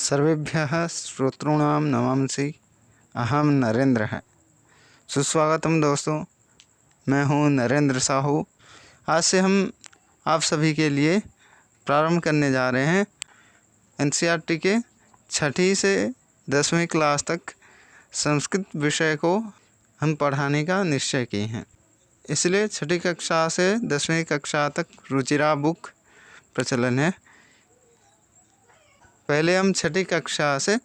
सर्वेभ्यः श्रोतॄणां नमांसि। अहम नरेंद्र है। सुस्वागतम दोस्तों, मैं हूं नरेंद्र साहू। आज से हम आप सभी के लिए प्रारंभ करने जा रहे हैं एनसीईआरटी के 6ठी से 10वीं क्लास तक संस्कृत विषय को हम पढ़ाने का निश्चय किए हैं। इसलिए 6ठी कक्षा से 10वीं कक्षा तक रुचिरा बुक प्रचलन है। पहले हम 6ठी कक्षा से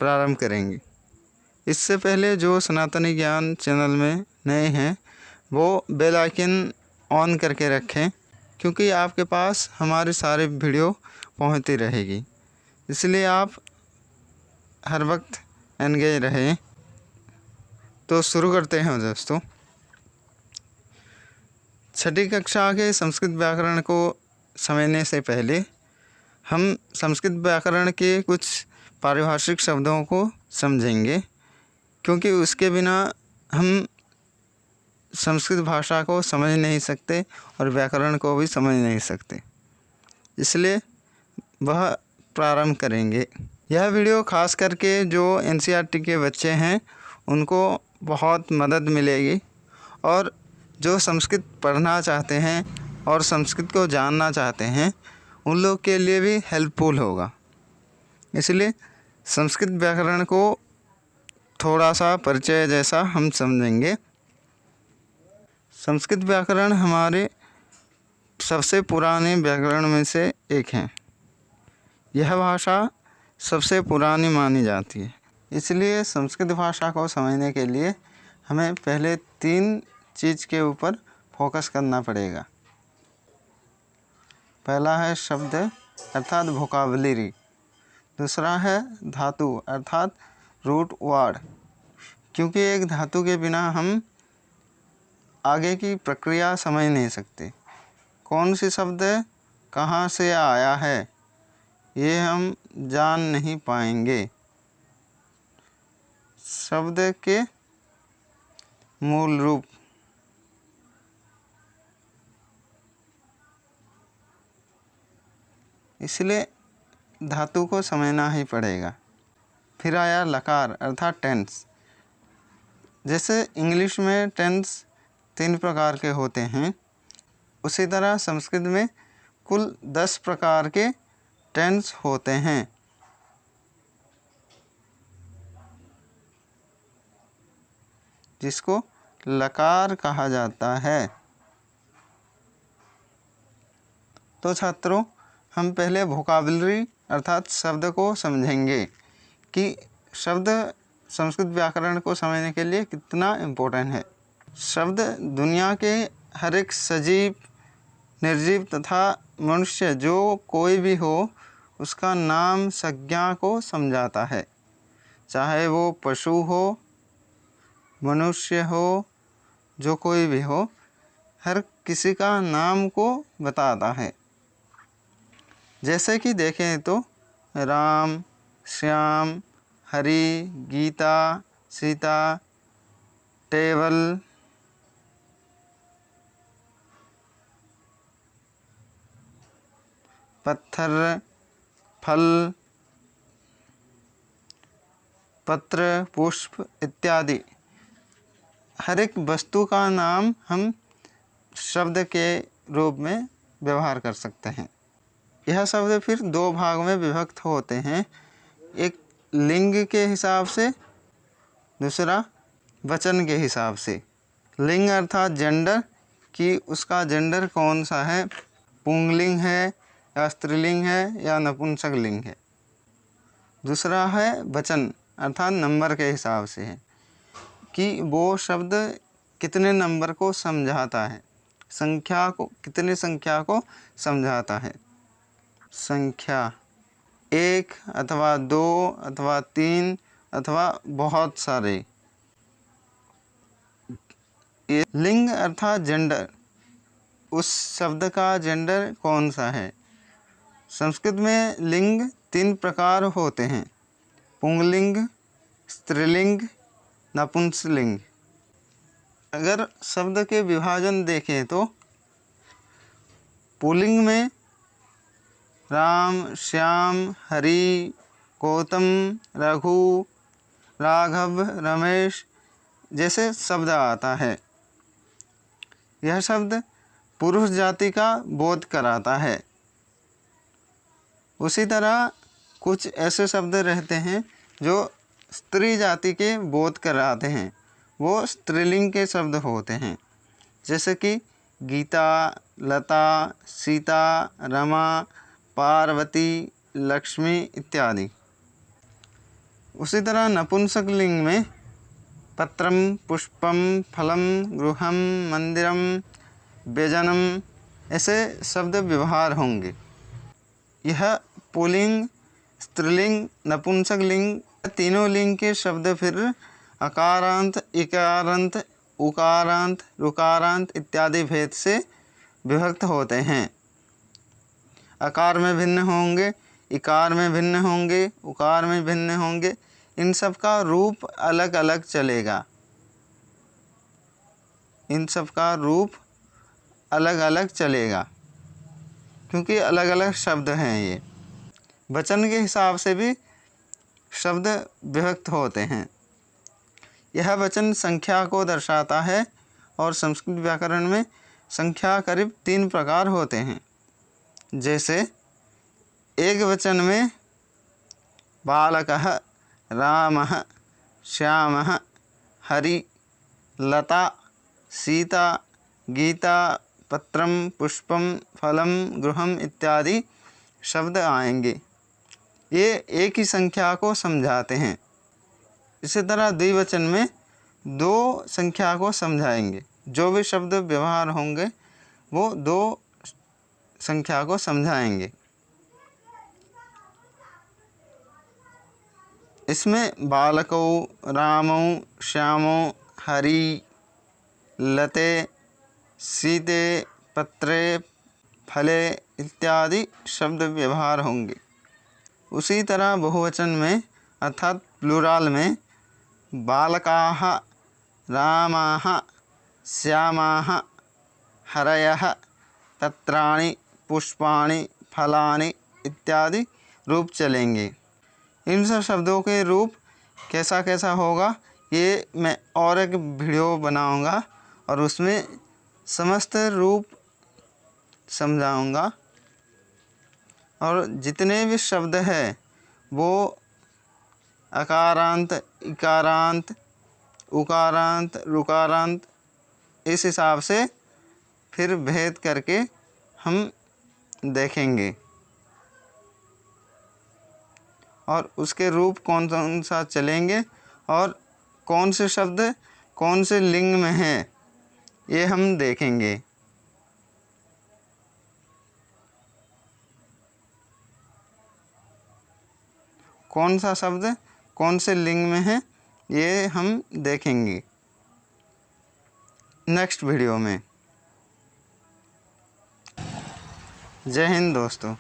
प्रारंभ करेंगे। इससे पहले जो सनातनी ज्ञान चैनल में नए हैं वो बेल आइकन ऑन करके रखें, क्योंकि आपके पास हमारे सारे वीडियो पहुंचती रहेगी। इसलिए आप हर वक्त एंगेज रहें। तो शुरू करते हैं दोस्तों। 6ठी कक्षा के संस्कृत व्याकरण को समझने से पहले हम संस्कृत व्याकरण के कुछ पारिभाषिक शब्दों को समझेंगे, क्योंकि उसके बिना हम संस्कृत भाषा को समझ नहीं सकते और व्याकरण को भी समझ नहीं सकते। इसलिए वह प्रारंभ करेंगे। यह वीडियो खास करके जो एनसीईआरटी के बच्चे हैं उनको बहुत मदद मिलेगी, और जो संस्कृत पढ़ना चाहते हैं और संस्कृत को जानना चाहते हैं उन लोग के लिए भी हेल्पफुल होगा। इसलिए संस्कृत व्याकरण को थोड़ा सा परिचय जैसा हम समझेंगे। संस्कृत व्याकरण हमारे सबसे पुराने व्याकरण में से एक है। यह भाषा सबसे पुरानी मानी जाती है। इसलिए संस्कृत भाषा को समझने के लिए हमें पहले 3 चीज़ के ऊपर फोकस करना पड़ेगा। पहला है शब्द अर्थात वोकाबुलरी, दूसरा है धातु अर्थात रूट वर्ड, क्योंकि एक धातु के बिना हम आगे की प्रक्रिया समझ नहीं सकते। कौन सी शब्द कहाँ से आया है ये हम जान नहीं पाएंगे। शब्द के मूल रूप, इसलिए धातु को समझना ही पड़ेगा। फिर आया लकार अर्थात टेंस। जैसे इंग्लिश में टेंस 3 प्रकार के होते हैं, उसी तरह संस्कृत में कुल 10 प्रकार के टेंस होते हैं। जिसको लकार कहा जाता है। तो छात्रों, हम पहले वोकाबुलरी अर्थात शब्द को समझेंगे कि शब्द संस्कृत व्याकरण को समझने के लिए कितना इम्पोर्टेंट है। शब्द दुनिया के हर एक सजीव, निर्जीव तथा मनुष्य जो कोई भी हो उसका नाम संज्ञा को समझाता है। चाहे वो पशु हो, मनुष्य हो, जो कोई भी हो, हर किसी का नाम को बताता है। जैसे कि देखें तो राम, श्याम, हरि, गीता, सीता, टेबल, पत्थर, फल, पत्र, पुष्प इत्यादि हर एक वस्तु का नाम हम शब्द के रूप में व्यवहार कर सकते हैं। यह शब्द फिर 2 भाग में विभक्त होते हैं, एक लिंग के हिसाब से, दूसरा वचन के हिसाब से। लिंग अर्थात जेंडर, कि उसका जेंडर कौन सा है, पुंगलिंग है या स्त्रीलिंग है या नपुंसक लिंग है। दूसरा है वचन अर्थात नंबर के हिसाब से है, कि वो शब्द कितने नंबर को समझाता है, संख्या को, कितने संख्या को समझाता है। संख्या 1 अथवा 2 अथवा 3 अथवा बहुत सारे। ये लिंग अर्थात जेंडर, उस शब्द का जेंडर कौन सा है। संस्कृत में लिंग 3 प्रकार होते हैं, पुंगलिंग, स्त्रीलिंग, नपुंसकलिंग। अगर शब्द के विभाजन देखें तो पुल्लिंग में राम, श्याम, हरि, गौतम, रघु, राघव, रमेश जैसे शब्द आता है। यह शब्द पुरुष जाति का बोध कराता है। उसी तरह कुछ ऐसे शब्द रहते हैं जो स्त्री जाति के बोध कराते हैं, वो स्त्रीलिंग के शब्द होते हैं, जैसे कि गीता, लता, सीता, रमा, पार्वती, लक्ष्मी इत्यादि। उसी तरह नपुंसक लिंग में पत्रम, पुष्पम, फलम, गृहम, मंदिरम, व्यजनम ऐसे शब्द व्यवहार होंगे। यह पुल्लिंग, स्त्रीलिंग, नपुंसक लिंग तीनों लिंग के शब्द फिर अकारांत, इकारांत, उकारांत, ऋकारांत इत्यादि भेद से विभक्त होते हैं। अकार में भिन्न होंगे, इकार में भिन्न होंगे, उकार में भिन्न होंगे। इन सब का रूप अलग अलग चलेगा। इन सब का रूप अलग अलग चलेगा क्योंकि अलग अलग शब्द हैं। ये वचन के हिसाब से भी शब्द विभक्त होते हैं। यह वचन संख्या को दर्शाता है और संस्कृत व्याकरण में संख्या करीब 3 प्रकार होते हैं। जैसे एक वचन में बालकः, रामः, श्यामः, हरि, लता, सीता, गीता, पत्रम, पुष्पम, फलम, गृहम इत्यादि शब्द आएंगे। ये एक ही संख्या को समझाते हैं। इसी तरह द्विवचन में 2 संख्या को समझाएंगे। जो भी शब्द व्यवहार होंगे वो 2 संख्या को समझाएंगे। इसमें बालको, रामो, श्यामो, हरि, लते, सीते, पत्रे, फले इत्यादि शब्द व्यवहार होंगे। उसी तरह बहुवचन में अर्थात प्लूराल में बालकाः, रामाः, श्यामाः, हरयः, पत्राणि, पुष्पाणि, फलानि इत्यादि रूप चलेंगे। इन सब शब्दों के रूप कैसा कैसा होगा ये मैं और एक वीडियो बनाऊंगा और उसमें समस्त रूप समझाऊंगा। और जितने भी शब्द हैं वो अकारांत, इकारांत, उकारांत, ऋकारांत इस हिसाब से फिर भेद करके हम देखेंगे और उसके रूप कौन कौन सा चलेंगे और कौन से शब्द कौन से लिंग में हैं ये हम देखेंगे। कौन सा शब्द कौन से लिंग में है ये हम देखेंगे नेक्स्ट वीडियो में। जय हिंद दोस्तों।